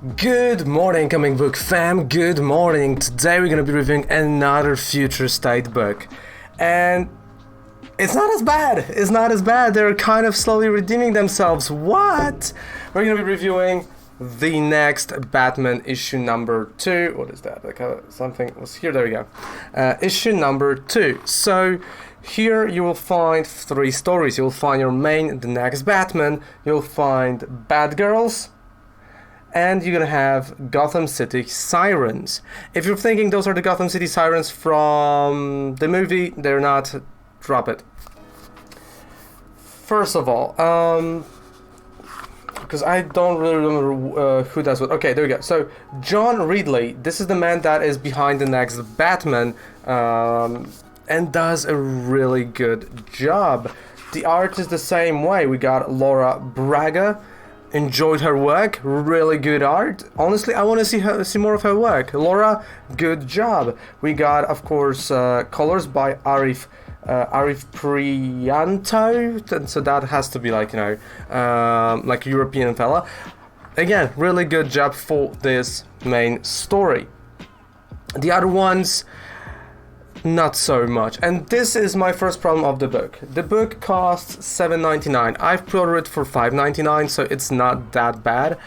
Good morning, comic book fam. Good morning. Today we're gonna be reviewing another Future State book, and it's not as bad. It's not as bad. They're kind of slowly redeeming themselves. What? We're gonna be reviewing the next Batman issue number 2. What is that? Like something was here. There we go. Issue number 2. So here you will find 3 stories. You'll find your main, the next Batman. You'll find Batgirls. And you're gonna have Gotham City Sirens. If you're thinking those are the Gotham City Sirens from the movie, they're not. Drop it. First of all, because I don't really remember who does what. Okay, there we go. So John Ridley, this is the man that is behind the next Batman, and does a really good job. The art is the same way. We got Laura Braga. Enjoyed her work, really good art. Honestly, I want to see more of her work. Laura, good job. We got, of course, colors by Arif Prianto, so that has to be like, like a European fella. Again, really good job for this main story. The other ones, not so much. And this is my first problem of the book. The book costs $7.99. I've pre-ordered it for $5.99, so it's not that bad.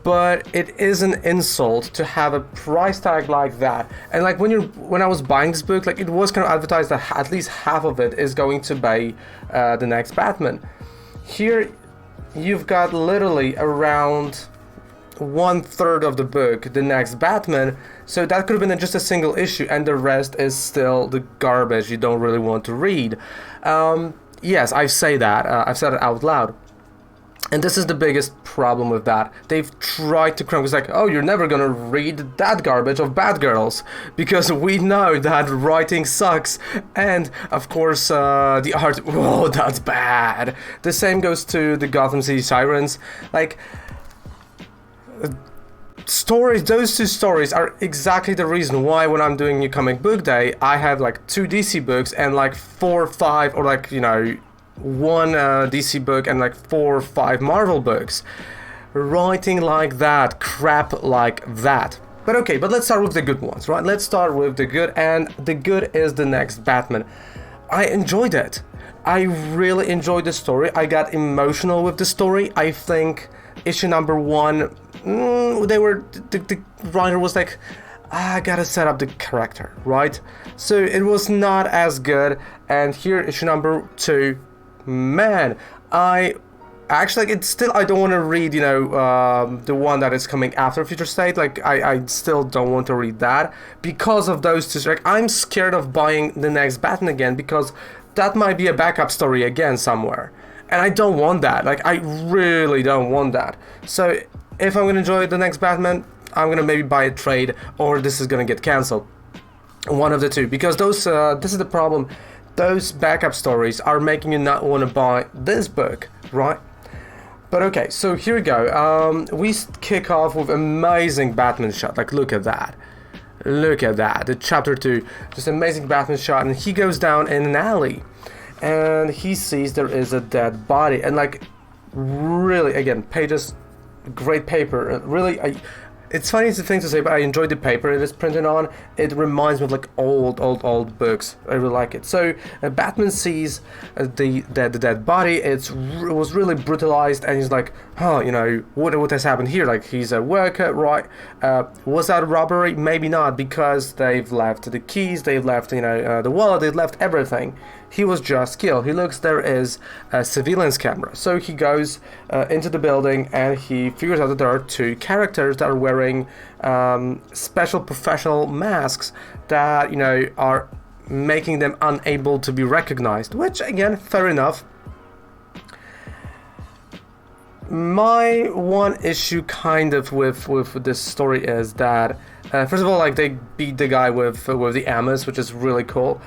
But it is an insult to have a price tag like that. And like when I was buying this book, like it was kind of advertised that at least half of it is going to be the next Batman. Here you've got literally around 1/3 of the book, the next Batman, so that could have been just a single issue, and the rest is still the garbage you don't really want to read. Yes, I've said it out loud, and this is the biggest problem with that. They've tried to cram. It's like, oh, you're never gonna read that garbage of Batgirls because we know that writing sucks, and of course the art. Oh, that's bad. The same goes to the Gotham City Sirens, like. Those 2 stories are exactly the reason why when I'm doing New Comic Book Day, I have like 2 DC books and like 4 or 5, or like, 1 DC book and like 4 or 5 Marvel books. Writing like that, crap like that. But okay, but let's start with the good ones, right? Let's start with the good, and the good is the next Batman. I enjoyed it. I really enjoyed the story. I got emotional with the story. I think issue number 1, the writer was like, I gotta set up the character, right? So it was not as good. And here, issue number 2, man, I actually, like, it's still, I don't want to read, the one that is coming after Future State. Like, I still don't want to read that because of those 2. Like, I'm scared of buying the next Batman again because that might be a backup story again somewhere. And I don't want that. Like, I really don't want that. So if I'm going to enjoy the next Batman, I'm going to maybe buy a trade, or this is going to get cancelled. One of the 2. Because those, this is the problem. Those backup stories are making you not want to buy this book, right? But okay, so here we go. We kick off with amazing Batman shot. Like, look at that. Look at that. The chapter 2. Just amazing Batman shot. And he goes down in an alley. And he sees there is a dead body, and like, really, again, pages, great paper. Really, it's funny thing to say, but I enjoyed the paper it is printed on. It reminds me of like old books. I really like it. So Batman sees the dead body. It was really brutalized, and he's like, oh, what has happened here? Like, he's a worker, right? Was that a robbery? Maybe not, because they've left the keys, they've left the wallet, they've left everything. He was just killed. He looks, there is a surveillance camera. So he goes into the building, and he figures out that there are 2 characters that are wearing special professional masks that, are making them unable to be recognized. Which, again, fair enough. My one issue kind of with this story is that, first of all, like, they beat the guy with the Amos, which is really cool.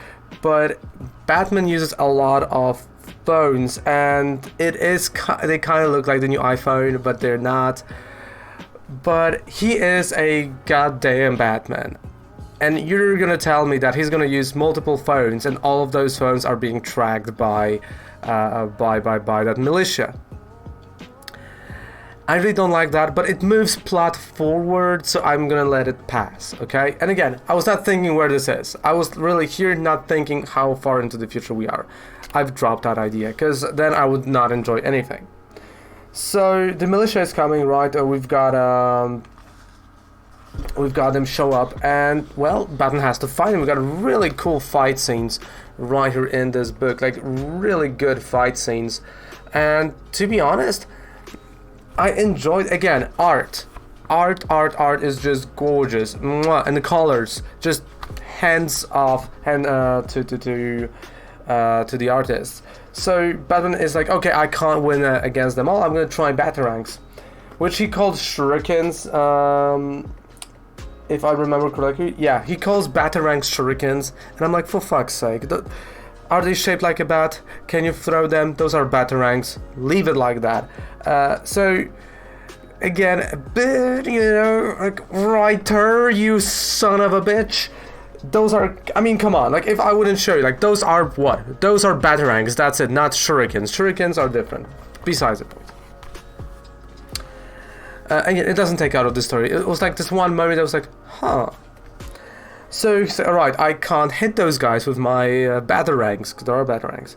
But Batman uses a lot of phones, and they kind of look like the new iPhone, but they're not. But he is a goddamn Batman, and you're gonna tell me that he's gonna use multiple phones, and all of those phones are being tracked by that militia. I really don't like that, but it moves plot forward, so I'm gonna let it pass, okay? And again, I was not thinking where this is. I was really here not thinking how far into the future we are. I've dropped that idea, because then I would not enjoy anything. So, the militia is coming, right? We've got them show up, and, well, Batman has to fight him. We've got really cool fight scenes right here in this book, like, really good fight scenes. And, to be honest, I enjoyed, again, art is just gorgeous. Mwah. And the colors, just hands off to the artists. So Batman is like, okay, I can't win against them all, I'm gonna try Batarangs, which he called shurikens, if I remember correctly. Yeah, he calls Batarangs shurikens, and I'm like, for fuck's sake, are they shaped like a bat? Can you throw them? Those are Batarangs. Leave it like that. So, again, a bit, like, writer, you son of a bitch. Those are, I mean, come on, like, if I wouldn't show you, like, those are what? Those are Batarangs, that's it, not shurikens. Shurikens are different. Besides the point. Again, it doesn't take out of the story. It was like this one moment I was like, huh. So alright, I can't hit those guys with my Batarangs, because there are Batarangs.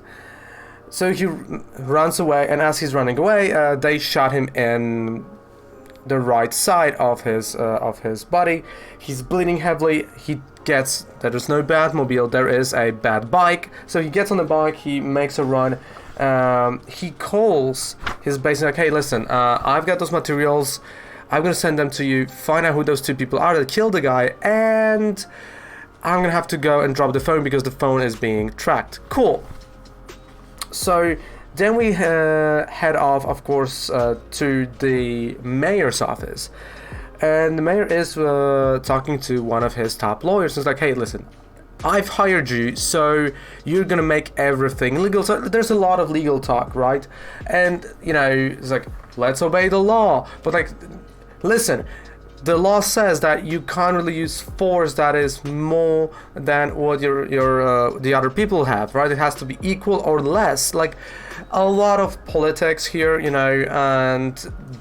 So he runs away, and as he's running away, they shot him in the right side of his body. He's bleeding heavily. There's no Batmobile, there is a Bat bike. So he gets on the bike, he makes a run. He calls his base and like, hey, listen, I've got those materials. I'm gonna send them to you, find out who those two people are that killed the guy, and I'm gonna have to go and drop the phone because the phone is being tracked. Cool. So then we head off, of course, to the mayor's office. And the mayor is talking to one of his top lawyers. It's like, hey, listen, I've hired you, so you're gonna make everything legal. So there's a lot of legal talk, right? And, it's like, let's obey the law. But, like, listen, the law says that you can't really use force that is more than what the other people have, right? It has to be equal or less. Like, a lot of politics here, and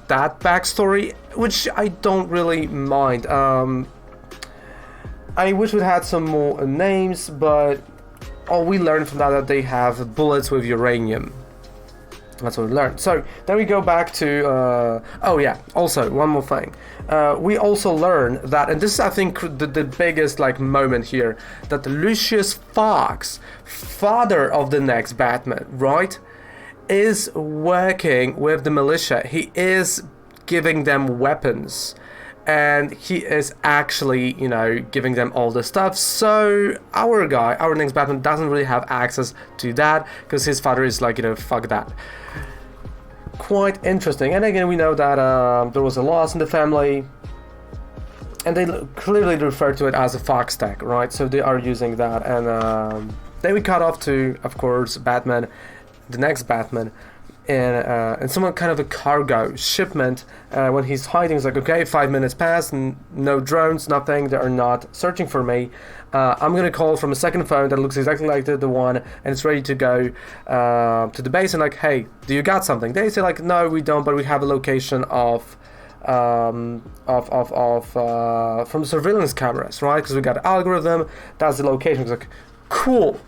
that backstory, which I don't really mind. I wish we had some more names, but all we learned from that they have bullets with uranium. That's what we learned. So then we go back to oh yeah, also one more thing. We also learn that, and this is I think the biggest moment here, that Lucius Fox, father of the next Batman, right, is working with the militia. He is giving them weapons, and he is actually, giving them all the stuff. So our next Batman doesn't really have access to that because his father is like, fuck that. Quite interesting. And again, we know that there was a loss in the family, and they clearly refer to it as a Fox tech, right? So they are using that. And then we cut off to, of course, Batman, the next Batman, and some kind of a cargo shipment. When he's hiding, he's like, okay, 5 minutes pass, and no drones, nothing, they are not searching for me. I'm gonna call from a second phone that looks exactly like the one, and it's ready to go to the base, and like, hey, do you got something? They say like, no, we don't, but we have a location from surveillance cameras, right? Because we got an algorithm, that's the location. It's like, cool.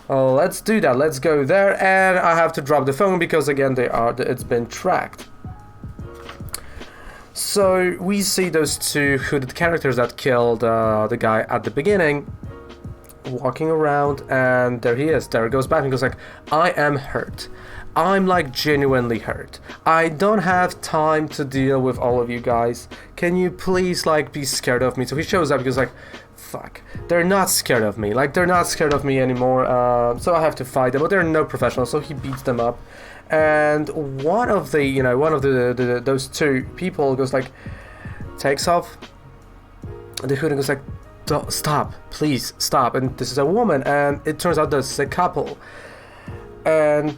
Let's do that. Let's go there, and I have to drop the phone because again it's been tracked. So we see those two hooded characters that killed the guy at the beginning walking around, and there he is. There goes Batman. He goes like, I am hurt. I'm like genuinely hurt. I don't have time to deal with all of you guys. Can you please like be scared of me? So he shows up because like, fuck, they're not scared of me. Like, they're not scared of me anymore. So I have to fight them, but they're no professionals. So he beats them up, and one of those two people goes like, takes off the hood and goes like, stop, please stop. And this is a woman, and it turns out that's a couple, and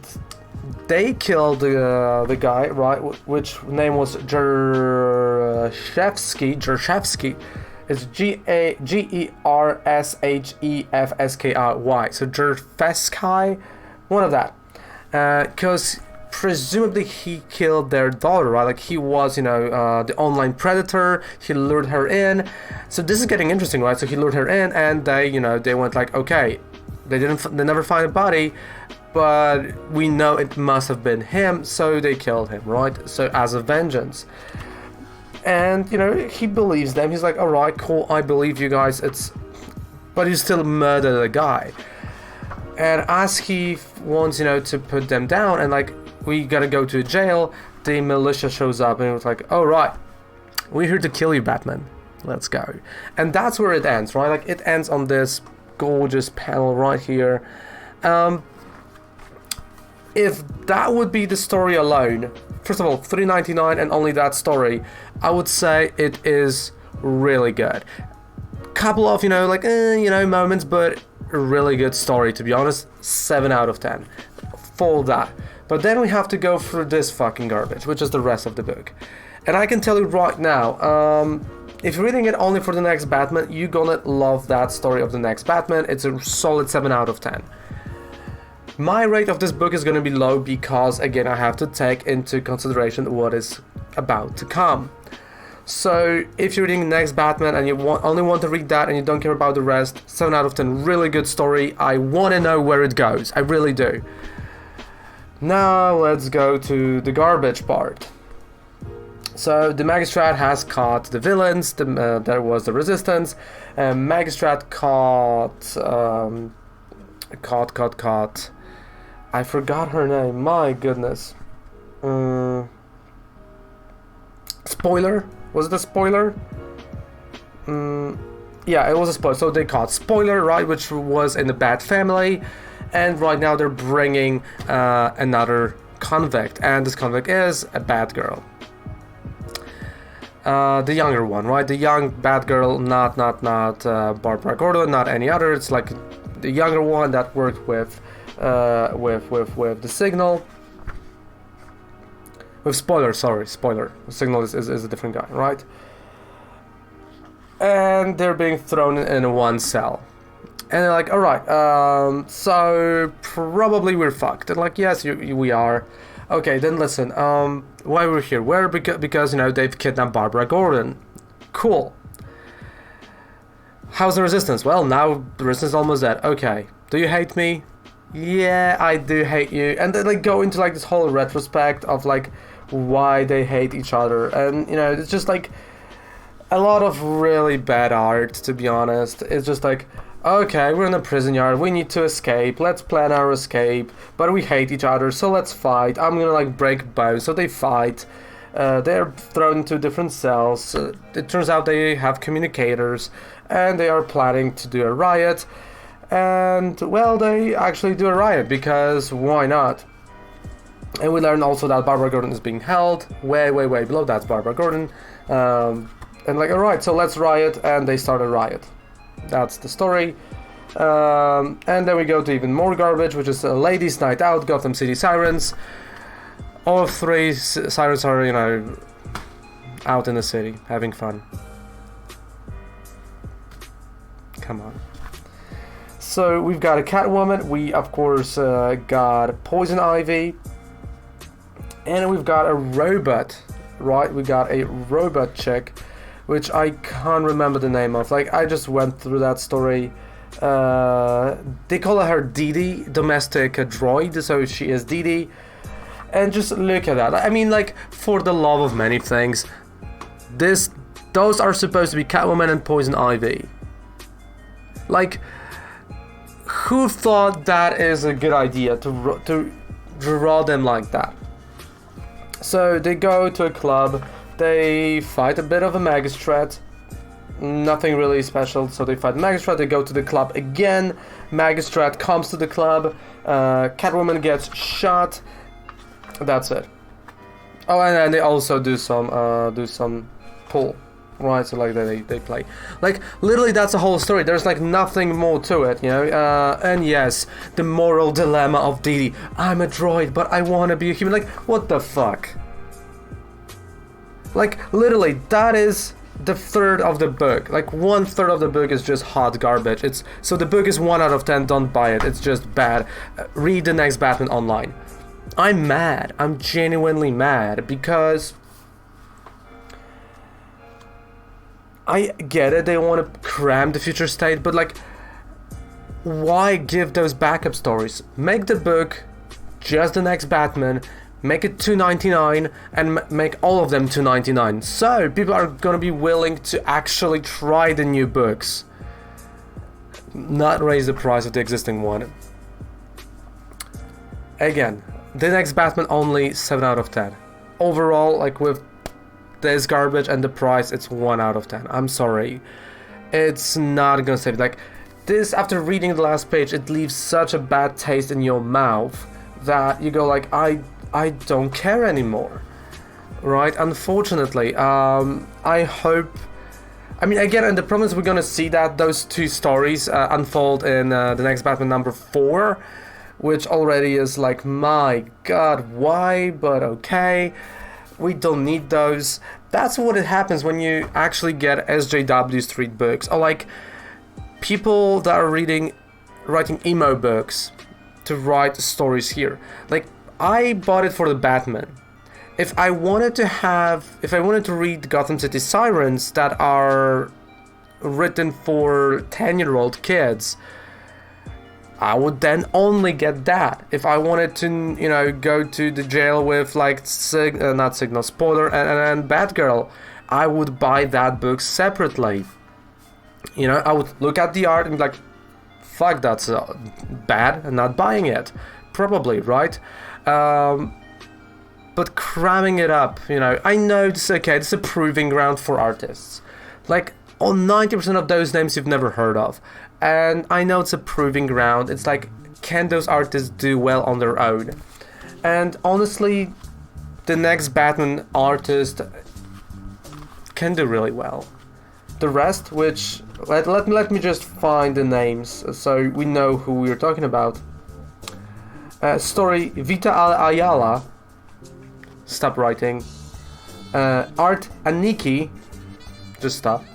they killed the guy, right? Which name was Gershevsky. It's Gershefsky. So Gershevsky, one of that. Because presumably he killed their daughter, right? Like he was, the online predator. He lured her in. So this is getting interesting, right? So he lured her in, and they went like, okay, they never find a body, but we know it must have been him, so they killed him, right? So as a vengeance. And he believes them. He's like, all right, cool, I believe you guys. But he still murdered a guy. And as he wants, to put them down, and like, we gotta go to jail, the militia shows up, and it's like, oh right, we're here to kill you, Batman. Let's go. And that's where it ends, right? Like, it ends on this gorgeous panel right here. If that would be the story alone, first of all, $3.99 and only that story, I would say it is really good. Couple of, moments, but a really good story, to be honest. 7 out of 10 for that. But then we have to go through this fucking garbage, which is the rest of the book. And I can tell you right now, if you're reading it only for the next Batman, you're gonna love that story of the next Batman. It's a solid 7 out of 10. My rate of this book is gonna be low because, again, I have to take into consideration what is about to come. So if you're reading next Batman and you only want to read that and you don't care about the rest, 7 out of 10, really good story. I want to know where it goes. I really do. Now let's go to the garbage part. So the Magistrate has caught the villains. There was the Resistance. Magistrate caught. I forgot her name. My goodness. Spoiler. Was it a spoiler? Yeah, it was a spoiler. So they caught Spoiler, right, which was in the Bat family, and right now they're bringing another convict, and this convict is a Batgirl. The younger one, right? The young Batgirl, not Barbara Gordon, not any other. It's like the younger one that worked with the Signal. With Spoiler. Signal is a different guy, right? And they're being thrown in one cell. And they're like, alright, so probably we're fucked. And like, yes, we are. Okay, then listen, why we're here? Because they've kidnapped Barbara Gordon. Cool. How's the Resistance? Well, now the Resistance is almost dead. Okay. Do you hate me? Yeah, I do hate you. And then like go into like this whole retrospect of like why they hate each other. And it's just like a lot of really bad art, to be honest. It's just like, okay, we're in a prison yard, we need to escape, let's plan our escape, but we hate each other, so let's fight. I'm gonna like break bones. So they fight. They're thrown into different cells. It turns out they have communicators, and they are planning to do a riot. And well, they actually do a riot, because why not? And we learn also that Barbara Gordon is being held way below. That's Barbara Gordon. And like, alright, so let's riot, and they start a riot. That's the story. And then we go to even more garbage, which is a Ladies' Night Out, Gotham City Sirens. All 3 sirens are, out in the city, having fun. Come on. So we've got a Catwoman, we of course got Poison Ivy, and we've got a robot, right? We got a robot chick, which I can't remember the name of. Like, I just went through that story. They call her Dee Dee, domestic droid, so she is Dee Dee. And just look at that. I mean, like, for the love of many things, those are supposed to be Catwoman and Poison Ivy. Like, who thought that is a good idea to draw them like that? So they go to a club, they fight a bit of a Magistrate, nothing really special, so they fight Magistrate, they go to the club again, Magistrate comes to the club, Catwoman gets shot, that's it. Oh, and then they also do some pull. Right, so like they play. Like, literally that's the whole story. There's like nothing more to it, and yes, the moral dilemma of Dee Dee. I'm a droid, but I want to be a human. Like, what the fuck? Like, literally, that is the third of the book. Like, 1/3 of the book is just hot garbage. So the book is 1 out of 10, don't buy it. It's just bad. Read the next Batman online. I'm mad. I'm genuinely mad because I get it, they want to cram the future state, but like, why give those backup stories? Make the book just the next Batman, make it $2.99 and make all of them $2.99. So people are gonna be willing to actually try the new books, not raise the price of the existing one. Again, the next Batman only 7 out of 10. Overall, like with this garbage and the price, it's 1 out of 10. I'm sorry. It's not gonna save it. Like this, after reading the last page, it leaves such a bad taste in your mouth that you go like, I don't care anymore. Right? Unfortunately. I hope, I mean, again, and the problem is we're gonna see that those two stories unfold in the next Batman number 4, which already is like, my god, why? But okay, we don't need those. That's what it happens when you actually get SJW Street books, or like people that are writing emo books to write stories here. Like, I bought it for the Batman. If I wanted to read Gotham City Sirens that are written for 10-year-old kids, I would then only get that. If I wanted to, you know, go to the jail with like not Signal, Spoiler and Batgirl, I would buy that book separately. You know, I would look at the art and be like, fuck, that's bad, and not buying it. Probably, right? But cramming it up, you know, I know this is okay, this is a proving ground for artists. Like, on 90% of those names you've never heard of. And I know it's a proving ground. It's like, can those artists do well on their own? And honestly, the next Batman artist can do really well. The rest, which, let me just find the names so we know who we're talking about. Story, Vita Ayala, stop writing. Art, Aniki, just stop.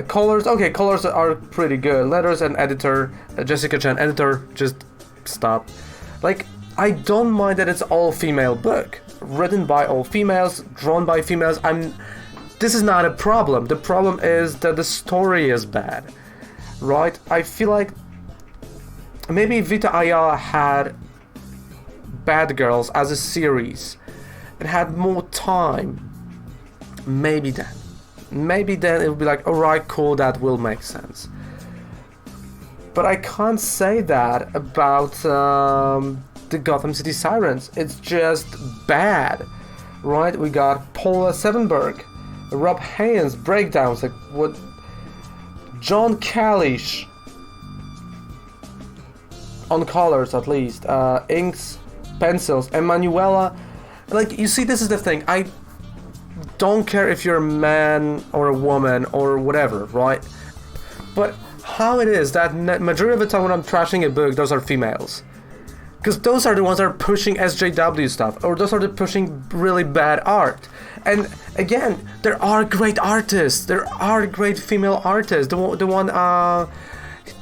Colors, okay, colors are pretty good. Letters and editor, Jessica Chan, editor, just stop. Like, I don't mind that it's all female book, written by all females, drawn by females. This is not a problem. The problem is that the story is bad, right? I feel like maybe Vita Ayala had Bad Girls as a series and had more time. Maybe then it would be like, alright, cool, that will make sense. But I can't say that about the Gotham City Sirens. It's just bad, right? We got Paula Sevenberg, Rob Haynes, breakdowns, like what? John Kalish, on colors at least, inks, pencils, Emanuela. Like, you see, this is the thing. I don't care if you're a man or a woman or whatever, right? But how it is that majority of the time when I'm trashing a book, those are females. Because those are the ones that are pushing SJW stuff, or those are the pushing really bad art. And again, there are great artists. There are great female artists. The one,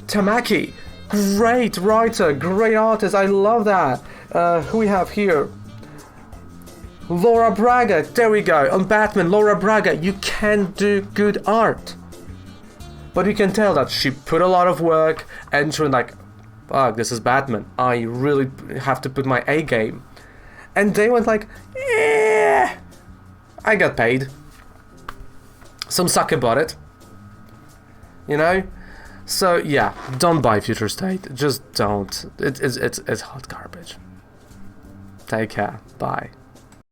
Tamaki, great writer, great artist. I love that. Who we have here? Laura Braga, there we go. On Batman, Laura Braga, you can do good art. But you can tell that she put a lot of work and she was like, fuck, this is Batman. I really have to put my A game. And they went like, eh, I got paid. Some sucker bought it. You know? So yeah, don't buy Future State. Just don't. It's hot garbage. Take care. Bye.